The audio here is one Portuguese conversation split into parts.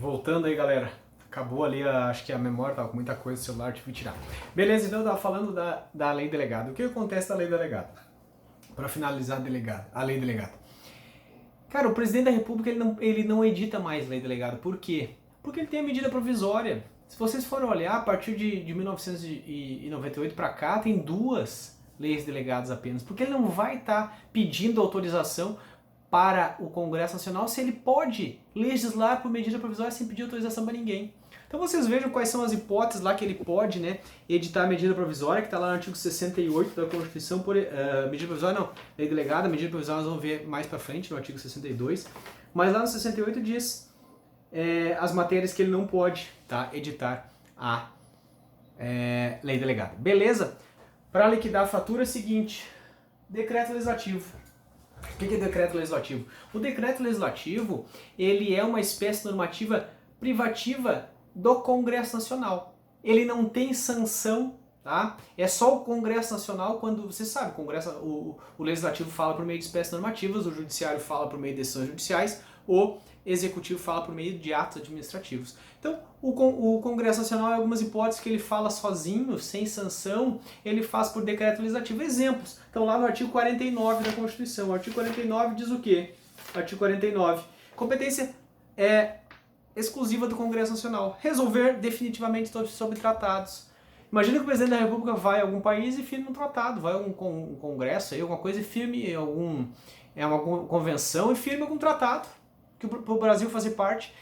Voltando aí, galera. Acabou ali, acho que a memória tava com muita coisa no celular, tive que tirar. Beleza, então eu tava falando da lei delegada. O que acontece da lei delegada? Para finalizar a lei delegada. Cara, o presidente da República ele não edita mais lei delegada. Por quê? Porque ele tem a medida provisória. Se vocês forem olhar, a partir de 1998 para cá, tem duas leis delegadas apenas. Porque ele não vai estar pedindo autorização para o Congresso Nacional se ele pode legislar por medida provisória sem pedir autorização para ninguém. Então vocês vejam quais são as hipóteses lá que ele pode, né, editar a medida provisória, que está lá no artigo 68 da Constituição, medida provisória não, lei delegada, medida provisória nós vamos ver mais para frente no artigo 62, mas lá no 68 diz as matérias que ele não pode, tá, editar a lei delegada. Beleza? Para liquidar a fatura é o seguinte, decreto legislativo. O que é decreto legislativo? O decreto legislativo, ele é uma espécie normativa privativa do Congresso Nacional. Ele não tem sanção, tá? É só o Congresso Nacional quando, você sabe, o Legislativo fala por meio de espécies normativas, o Judiciário fala por meio de decisões judiciais, o Executivo fala por meio de atos administrativos. Então, o Congresso Nacional, em algumas hipóteses que ele fala sozinho, sem sanção, ele faz por decreto legislativo. Exemplos, então lá no artigo 49 da Constituição. O artigo 49 diz o quê? Artigo 49. Competência exclusiva do Congresso Nacional. Resolver definitivamente sobre tratados. Imagina que o presidente da República vai a algum país e firma um tratado, vai a um congresso, aí, alguma coisa, e firme uma convenção e firma algum tratado que para o Brasil fazer parte.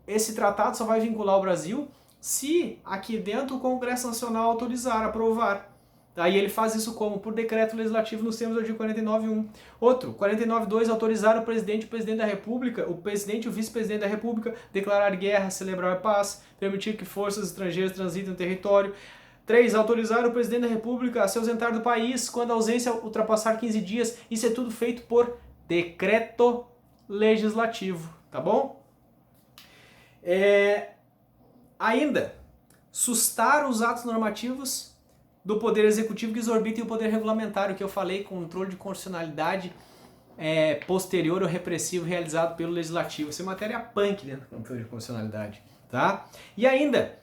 Esse tratado só vai vincular o Brasil se aqui dentro o Congresso Nacional autorizar, aprovar. Aí ele faz isso como? Por decreto legislativo nos termos do artigo 49.1. Outro, 49.2, autorizar o presidente da República, o presidente e o vice-presidente da República, declarar guerra, celebrar a paz, permitir que forças estrangeiras transitem no território. 3. Autorizar o presidente da República a se ausentar do país quando a ausência ultrapassar 15 dias. Isso é tudo feito por decreto legislativo, tá bom? Ainda, sustar os atos normativos do Poder Executivo que exorbitem o Poder Regulamentar, o que eu falei, controle de constitucionalidade posterior ou repressivo realizado pelo Legislativo. Isso é matéria punk dentro do controle de constitucionalidade, tá? E ainda,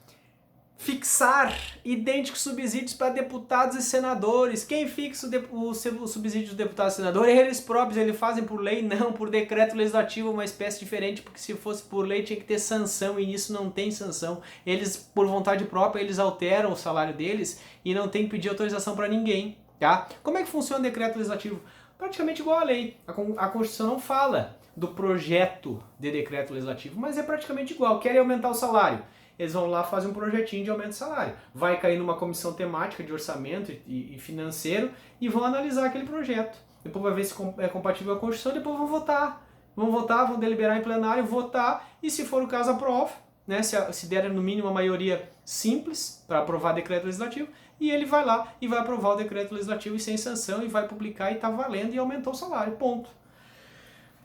fixar idênticos subsídios para deputados e senadores. Quem fixa o subsídio dos deputados e senadores? Eles próprios, eles fazem por lei, não por decreto legislativo, uma espécie diferente, porque se fosse por lei tinha que ter sanção, e nisso não tem sanção. Eles, por vontade própria, eles alteram o salário deles e não tem que pedir autorização para ninguém, tá? Como é que funciona o decreto legislativo? Praticamente igual à lei. A Constituição não fala do projeto de decreto legislativo, mas é praticamente igual. Querem aumentar o salário? Eles vão lá fazer um projetinho de aumento de salário. Vai cair numa comissão temática de orçamento e financeiro e vão analisar aquele projeto. Depois vai ver se é compatível com a Constituição, depois vão votar. Vão deliberar em plenário, votar e, se for o caso, aprova. Né? Se der no mínimo a maioria simples para aprovar decreto legislativo, e ele vai lá e vai aprovar o decreto legislativo e sem sanção e vai publicar e está valendo e aumentou o salário. Ponto.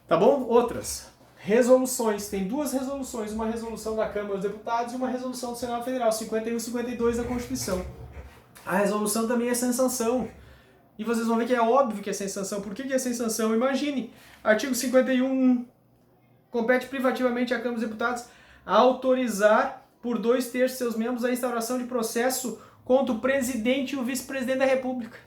Tá bom? Outras. Resoluções, tem duas resoluções, uma resolução da Câmara dos Deputados e uma resolução do Senado Federal, 51 e 52 da Constituição. A resolução também é sem sanção. E vocês vão ver que é óbvio que é sem sanção. Por que é sem sanção? Imagine, artigo 51, compete privativamente à Câmara dos Deputados a autorizar por 2/3 de seus membros a instauração de processo contra o presidente e o vice-presidente da República.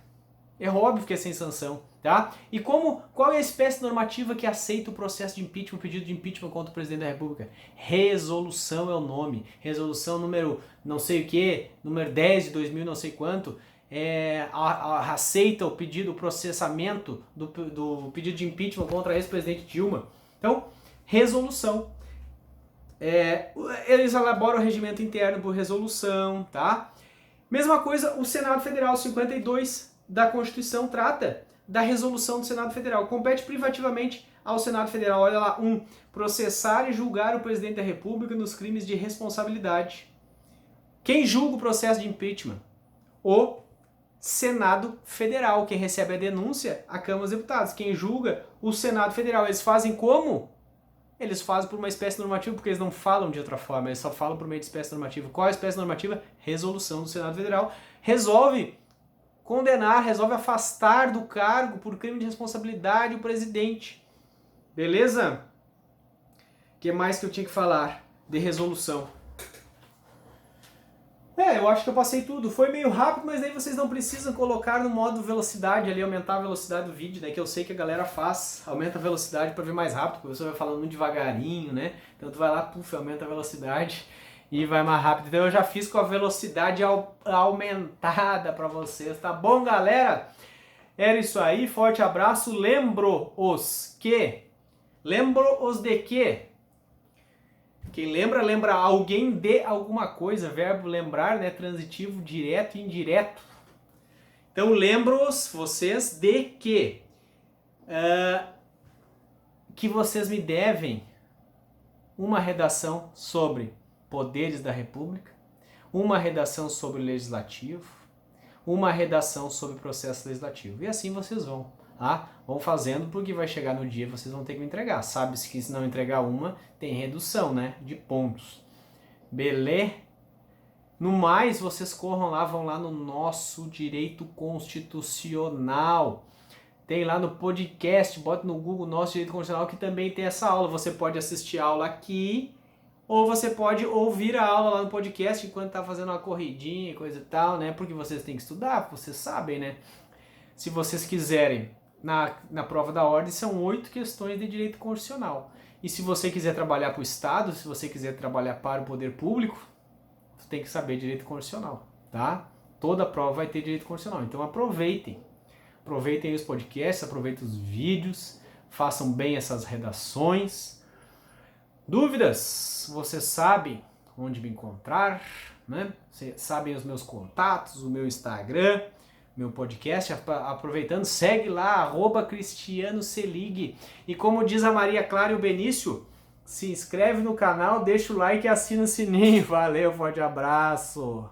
É óbvio que é sem sanção, tá? E qual é a espécie normativa que aceita o processo de impeachment, o pedido de impeachment contra o presidente da República? Resolução é o nome. Resolução número não sei o que, número 10 de 2000 não sei quanto, aceita o pedido, o processamento do pedido de impeachment contra a ex-presidente Dilma. Então, resolução. Eles elaboram o regimento interno por resolução, tá? Mesma coisa, o Senado Federal, 52 da Constituição, trata da resolução do Senado Federal. Compete privativamente ao Senado Federal, olha lá, processar e julgar o presidente da República nos crimes de responsabilidade. Quem julga o processo de impeachment? O Senado Federal. Quem recebe a denúncia? A Câmara dos Deputados. Quem julga? O Senado Federal. Eles fazem como? Eles fazem por uma espécie normativa, porque eles não falam de outra forma, eles só falam por meio de espécie normativa. Qual é a espécie normativa? Resolução do Senado Federal. Resolve condenar, resolve afastar do cargo por crime de responsabilidade o presidente. Beleza? O que mais que eu tinha que falar de resolução? Eu acho que eu passei tudo. Foi meio rápido, mas aí vocês não precisam colocar no modo velocidade ali, aumentar a velocidade do vídeo, né? Que eu sei que a galera faz. Aumenta a velocidade para ver mais rápido, porque você vai falando muito devagarinho, né? Então tu vai lá, aumenta a velocidade e vai mais rápido. Então eu já fiz com a velocidade aumentada para vocês, tá bom, galera? Era isso aí, forte abraço. Lembro-os de que quem lembra, lembra alguém de alguma coisa. Verbo lembrar, né? Transitivo, direto e indireto. Então, lembro-os, vocês, de que vocês me devem uma redação sobre poderes da República, uma redação sobre o Legislativo, uma redação sobre processo legislativo. E assim vocês vão. Vão fazendo, porque vai chegar no dia vocês vão ter que me entregar. Sabe-se que se não entregar uma, tem redução, né, de pontos. Beleza? No mais, vocês corram lá, vão lá no nosso direito constitucional. Tem lá no podcast, bota no Google Nosso Direito Constitucional, que também tem essa aula. Você pode assistir a aula aqui, ou você pode ouvir a aula lá no podcast enquanto tá fazendo uma corridinha e coisa e tal, né? Porque vocês têm que estudar, vocês sabem, né? Se vocês quiserem, na prova da ordem, são 8 questões de direito constitucional. E se você quiser trabalhar para o Estado, se você quiser trabalhar para o poder público, você tem que saber direito constitucional, tá? Toda prova vai ter direito constitucional. Então aproveitem. Aproveitem os podcasts, aproveitem os vídeos, façam bem essas redações. Dúvidas? Vocês sabem onde me encontrar, né? Vocês sabem os meus contatos, o meu Instagram, meu podcast. Aproveitando, segue lá, @CristianoSelig. E como diz a Maria Clara e o Benício, se inscreve no canal, deixa o like e assina o sininho. Valeu, forte abraço!